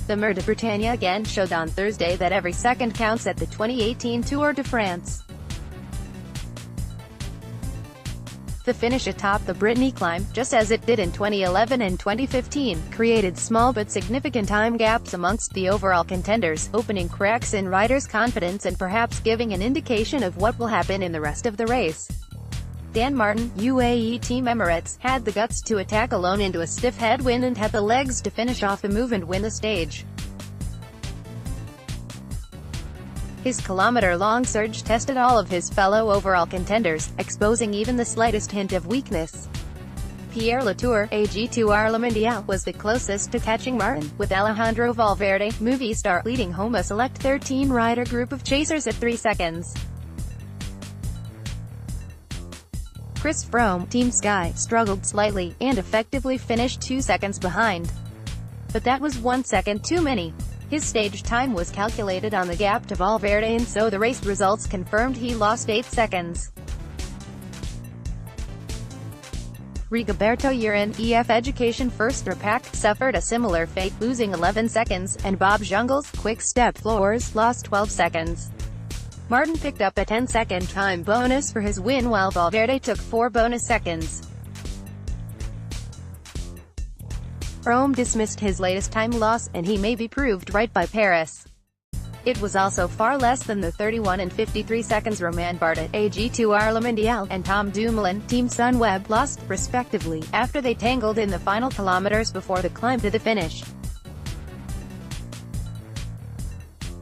The Mûr-de-Bretagne again showed on Thursday that every second counts at the 2018 Tour de France. The finish atop the Brittany climb, just as it did in 2011 and 2015, created small but significant time gaps amongst the overall contenders, opening cracks in riders' confidence and perhaps giving an indication of what will happen in the rest of the race. Dan Martin, UAE Team Emirates, had the guts to attack alone into a stiff headwind and had the legs to finish off the move and win the stage. His kilometer-long surge tested all of his fellow overall contenders, exposing even the slightest hint of weakness. Pierre Latour, AG2R Le Mondial, was the closest to catching Martin, with Alejandro Valverde, Movistar, leading home a select 13-rider group of chasers at 3 seconds. Chris Froome, Team Sky, struggled slightly, and effectively finished 2 seconds behind. But that was 1 second too many. His stage time was calculated on the gap to Valverde, and so the race results confirmed he lost 8 seconds. Rigoberto Urán, EF Education First Pack, suffered a similar fate, losing 11 seconds, and Bob Jungels, Quick Step Floors, lost 12 seconds. Martin picked up a 10-second time bonus for his win while Valverde took 4 bonus seconds. Froome dismissed his latest time loss, and he may be proved right by Paris. It was also far less than the 31 and 53 seconds Romain Bardet, AG2R Le Mondial, and Tom Dumoulin, Team Sunweb, lost, respectively, after they tangled in the final kilometers before the climb to the finish.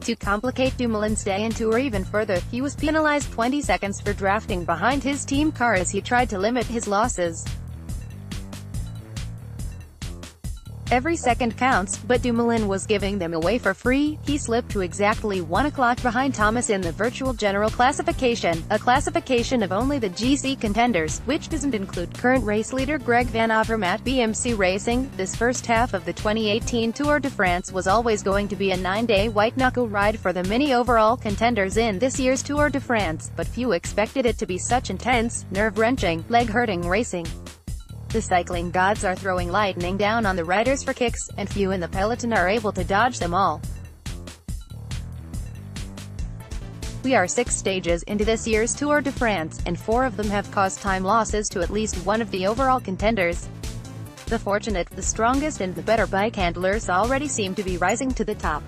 To complicate Dumoulin's day in Tour even further, he was penalized 20 seconds for drafting behind his team car as he tried to limit his losses. Every second counts, but Dumoulin was giving them away for free. He slipped to exactly 1 o'clock behind Thomas in the virtual general classification, a classification of only the GC contenders, which doesn't include current race leader Greg Van Avermaet. BMC Racing. This first half of the 2018 Tour de France was always going to be a 9-day white-knuckle ride for the many overall contenders in this year's Tour de France, but few expected it to be such intense, nerve-wrenching, leg-hurting racing. The cycling gods are throwing lightning down on the riders for kicks, and few in the peloton are able to dodge them all. We are 6 stages into this year's Tour de France, and 4 of them have caused time losses to at least one of the overall contenders. The fortunate, the strongest and the better bike handlers already seem to be rising to the top.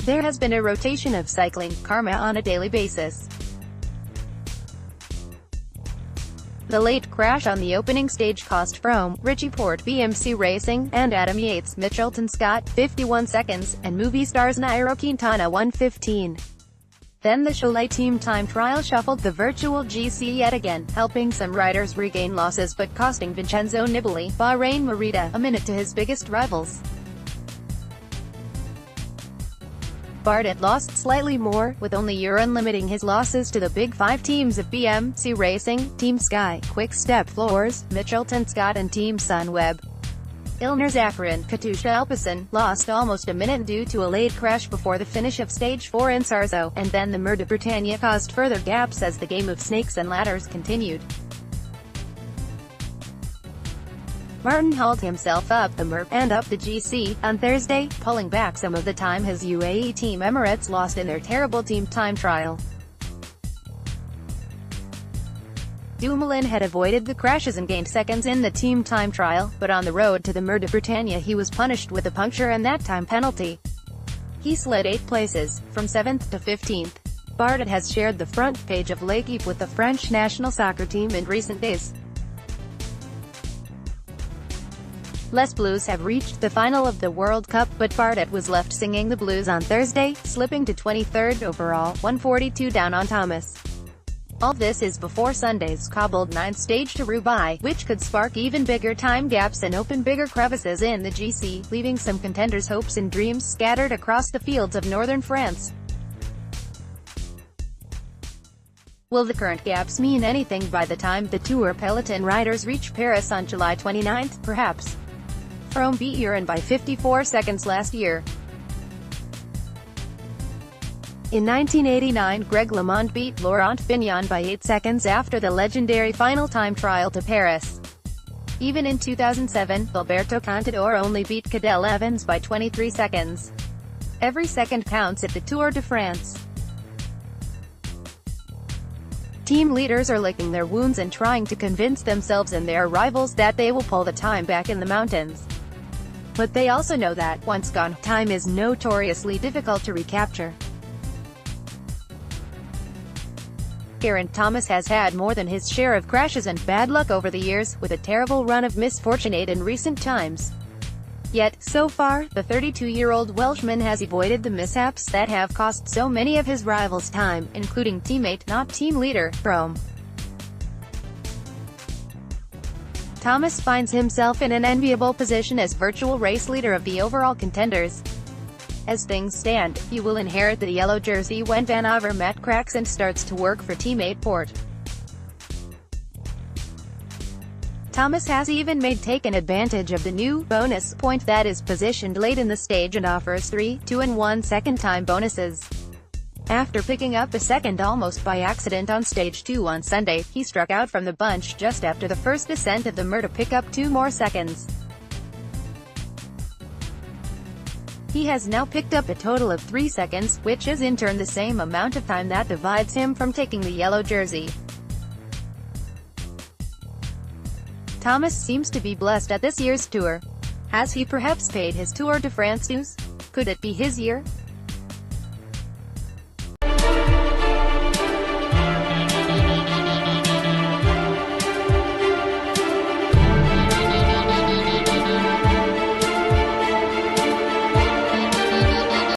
There has been a rotation of cycling karma on a daily basis. The late crash on the opening stage cost Froome, Richie Porte, BMC Racing, and Adam Yates, Mitchelton Scott, 51 seconds, and Movistar's Nairo Quintana 1:15. Then the Cholet team time trial shuffled the virtual GC yet again, helping some riders regain losses but costing Vincenzo Nibali, Bahrain Merida, a minute to his biggest rivals. Bardet lost slightly more, with only Urán limiting his losses to the big 5 teams of BMC Racing, Team Sky, Quick Step Floors, Mitchelton Scott and Team Sunweb. Ilnur Zakarin, Katusha Alpecin, lost almost a minute due to a late crash before the finish of Stage 4 in Sarzeau, and then the Mûr-de-Bretagne caused further gaps as the game of snakes and ladders continued. Martin hauled himself up the Mûr, and up the GC, on Thursday, pulling back some of the time his UAE Team Emirates lost in their terrible team time trial. Dumoulin had avoided the crashes and gained seconds in the team time trial, but on the road to the Mûr-de-Bretagne he was punished with a puncture and that time penalty. He slid 8 places, from 7th to 15th. Bardet has shared the front page of L'Équipe with the French national soccer team in recent days. Les Bleus have reached the final of the World Cup, but Bardet was left singing the blues on Thursday, slipping to 23rd overall, 142 down on Thomas. All this is before Sunday's cobbled 9th stage to Roubaix, which could spark even bigger time gaps and open bigger crevices in the GC, leaving some contenders' hopes and dreams scattered across the fields of northern France. Will the current gaps mean anything by the time the Tour peloton riders reach Paris on July 29? Perhaps. Froome beat Urán by 54 seconds last year. In 1989, Greg LeMond beat Laurent Fignon by 8 seconds after the legendary final time trial to Paris. Even in 2007, Alberto Contador only beat Cadel Evans by 23 seconds. Every second counts at the Tour de France. Team leaders are licking their wounds and trying to convince themselves and their rivals that they will pull the time back in the mountains. But they also know that, once gone, time is notoriously difficult to recapture. Geraint Thomas has had more than his share of crashes and bad luck over the years, with a terrible run of misfortunate in recent times. Yet, so far, the 32-year-old Welshman has avoided the mishaps that have cost so many of his rivals time, including teammate, not team leader, Froome. Thomas finds himself in an enviable position as virtual race leader of the overall contenders. As things stand, he will inherit the yellow jersey when Van Avermaet cracks and starts to work for teammate Port. Thomas has even taken advantage of the new bonus point that is positioned late in the stage and offers 3, 2 and 1 second time bonuses. After picking up a second almost by accident on stage 2 on Sunday, he struck out from the bunch just after the first descent of the Mûr to pick up 2 more seconds. He has now picked up a total of 3 seconds, which is in turn the same amount of time that divides him from taking the yellow jersey. Thomas seems to be blessed at this year's Tour. Has he perhaps paid his Tour de France dues? Could it be his year?